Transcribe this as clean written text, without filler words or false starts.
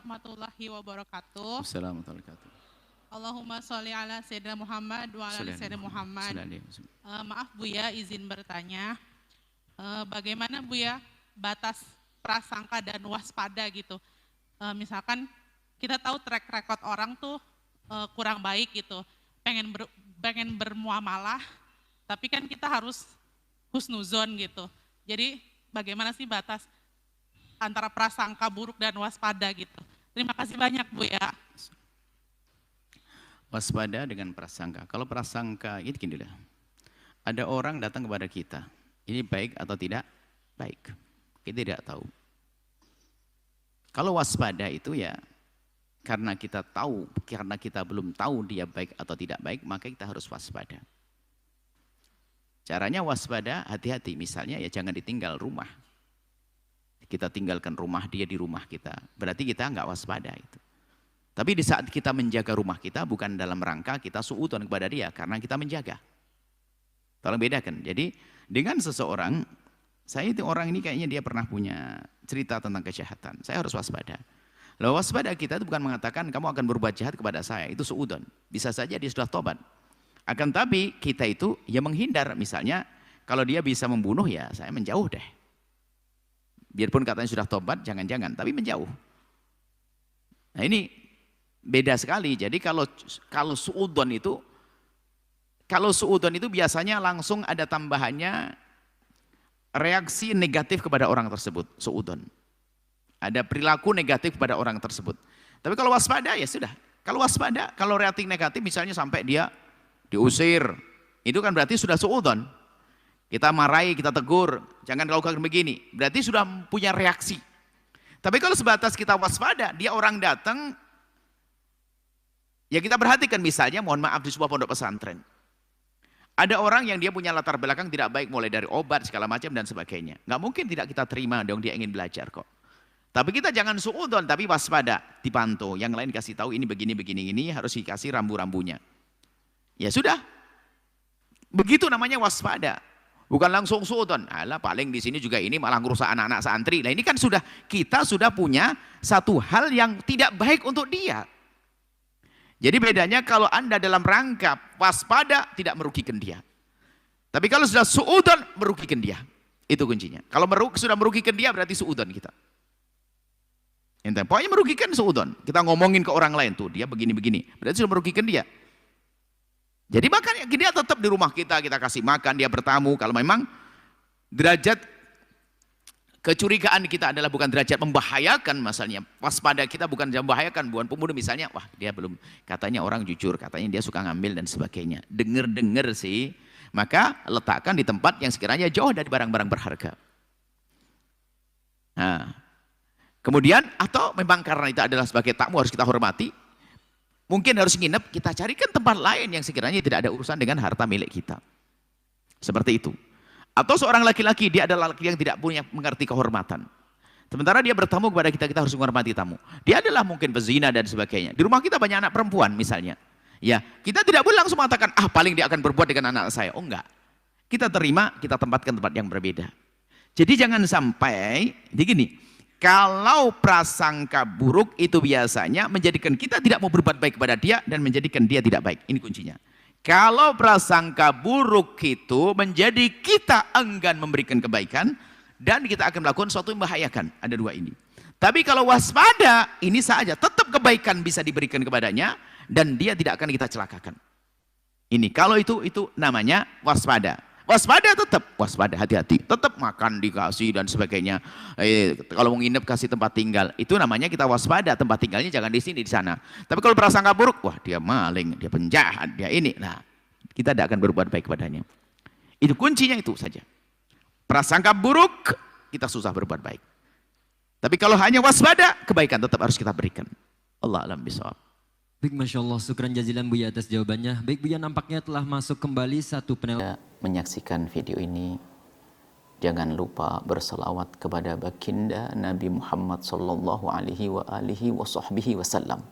warahmatullahi wabarakatuh. Assalamualaikum warahmatullahi wabarakatuh. Allahumma sholli ala Sayyidina Muhammad wa ala ali Sayyidina Muhammad. Maaf Buya, izin bertanya. Bagaimana Buya batas prasangka dan waspada gitu? Misalkan kita tahu track record orang tuh kurang baik gitu. Pengen bermuamalah, tapi kan kita harus husnuzon gitu. Jadi bagaimana sih batas antara prasangka buruk dan waspada gitu? Terima kasih banyak Bu ya. Waspada dengan prasangka. Kalau prasangka itu gini lah. Ada orang datang kepada kita. Ini baik atau tidak baik. Kita tidak tahu. Kalau waspada itu ya karena kita tahu, karena kita belum tahu dia baik atau tidak baik, maka kita harus waspada. Caranya waspada, hati-hati. Misalnya ya jangan ditinggal rumah. Kita tinggalkan rumah dia di rumah kita. Berarti kita nggak waspada itu. Tapi di saat kita menjaga rumah kita bukan dalam rangka kita suudzon kepada dia karena kita menjaga. Tolong bedakan. Jadi dengan seseorang, saya itu orang ini kayaknya dia pernah punya cerita tentang kejahatan. Saya harus waspada. Lalu waspada kita itu bukan mengatakan kamu akan berbuat jahat kepada saya. Itu suudzon. Bisa saja dia sudah tobat. Akan tapi kita itu ya menghindar. Misalnya kalau dia bisa membunuh ya saya menjauh deh. Biarpun katanya sudah tobat, jangan-jangan, tapi menjauh. Nah ini beda sekali. Jadi kalau suudzon itu biasanya langsung ada tambahannya reaksi negatif kepada orang tersebut, suudzon. Ada perilaku negatif kepada orang tersebut. Tapi kalau waspada ya sudah. Kalau waspada, kalau reaksi negatif misalnya sampai dia diusir, itu kan berarti sudah suudzon. Kita marahi, kita tegur, jangan lakukan begini. Berarti sudah punya reaksi. Tapi kalau sebatas kita waspada, dia orang datang, ya kita perhatikan misalnya, mohon maaf di sebuah pondok pesantren. Ada orang yang dia punya latar belakang tidak baik, mulai dari obat, segala macam dan sebagainya. Nggak mungkin tidak kita terima dong dia ingin belajar kok. Tapi kita jangan suudzon, tapi waspada, dipantau. Yang lain kasih tahu ini begini, harus dikasih rambu-rambunya. Ya sudah, begitu namanya waspada. Bukan langsung suudzon. Alah paling di sini juga ini malah ngerusak anak-anak santri. Nah ini kan kita sudah punya satu hal yang tidak baik untuk dia. Jadi bedanya kalau Anda dalam rangka waspada tidak merugikan dia. Tapi kalau sudah suudzon merugikan dia. Itu kuncinya. Kalau sudah merugikan dia berarti suudzon kita. Pokoknya merugikan suudzon. Kita ngomongin ke orang lain tuh dia begini-begini. Berarti sudah merugikan dia. Jadi makanya dia tetap di rumah kita kasih makan, dia bertamu. Kalau memang derajat kecurigaan kita adalah bukan derajat membahayakan, misalnya waspada kita bukan membahayakan, bukan pembunuh misalnya, wah dia belum, katanya orang jujur, katanya dia suka ngambil dan sebagainya. Dengar sih, maka letakkan di tempat yang sekiranya jauh dari barang-barang berharga. Nah, kemudian atau memang karena itu adalah sebagai tamu harus kita hormati. Mungkin harus nginep, kita carikan tempat lain yang sekiranya tidak ada urusan dengan harta milik kita. Seperti itu. Atau seorang laki-laki, dia adalah laki yang tidak punya mengerti kehormatan. Sementara dia bertamu kepada kita, kita harus menghormati tamu. Dia adalah mungkin pezina dan sebagainya. Di rumah kita banyak anak perempuan misalnya. Ya, kita tidak boleh langsung mengatakan, paling dia akan berbuat dengan anak saya. Oh enggak. Kita terima, kita tempatkan tempat yang berbeda. Jadi jangan sampai, begini. Kalau prasangka buruk itu biasanya menjadikan kita tidak mau berbuat baik kepada dia dan menjadikan dia tidak baik. Ini kuncinya. Kalau prasangka buruk itu menjadi kita enggan memberikan kebaikan dan kita akan melakukan sesuatu yang membahayakan. Ada dua ini. Tapi kalau waspada, ini saja tetap kebaikan bisa diberikan kepadanya dan dia tidak akan kita celakakan. Ini kalau itu namanya waspada. Waspada tetap, waspada hati-hati, tetap makan dikasih dan sebagainya. Kalau mau nginep kasih tempat tinggal, itu namanya kita waspada, tempat tinggalnya jangan di sini di sana. Tapi kalau prasangka buruk, wah dia maling, dia penjahat, dia ini, nah kita tidak akan berbuat baik kepadanya. Itu kuncinya itu saja. Prasangka buruk kita susah berbuat baik. Tapi kalau hanya waspada, kebaikan tetap harus kita berikan. Allah alam bisawab. Baik, Masya Allah, syukran jazilan Buya atas jawabannya. Baik Buya, nampaknya telah masuk kembali satu penelpon. Menyaksikan video ini, jangan lupa berselawat kepada baginda Nabi Muhammad sallallahu alaihi wa alihi wa sahbihi wasallam.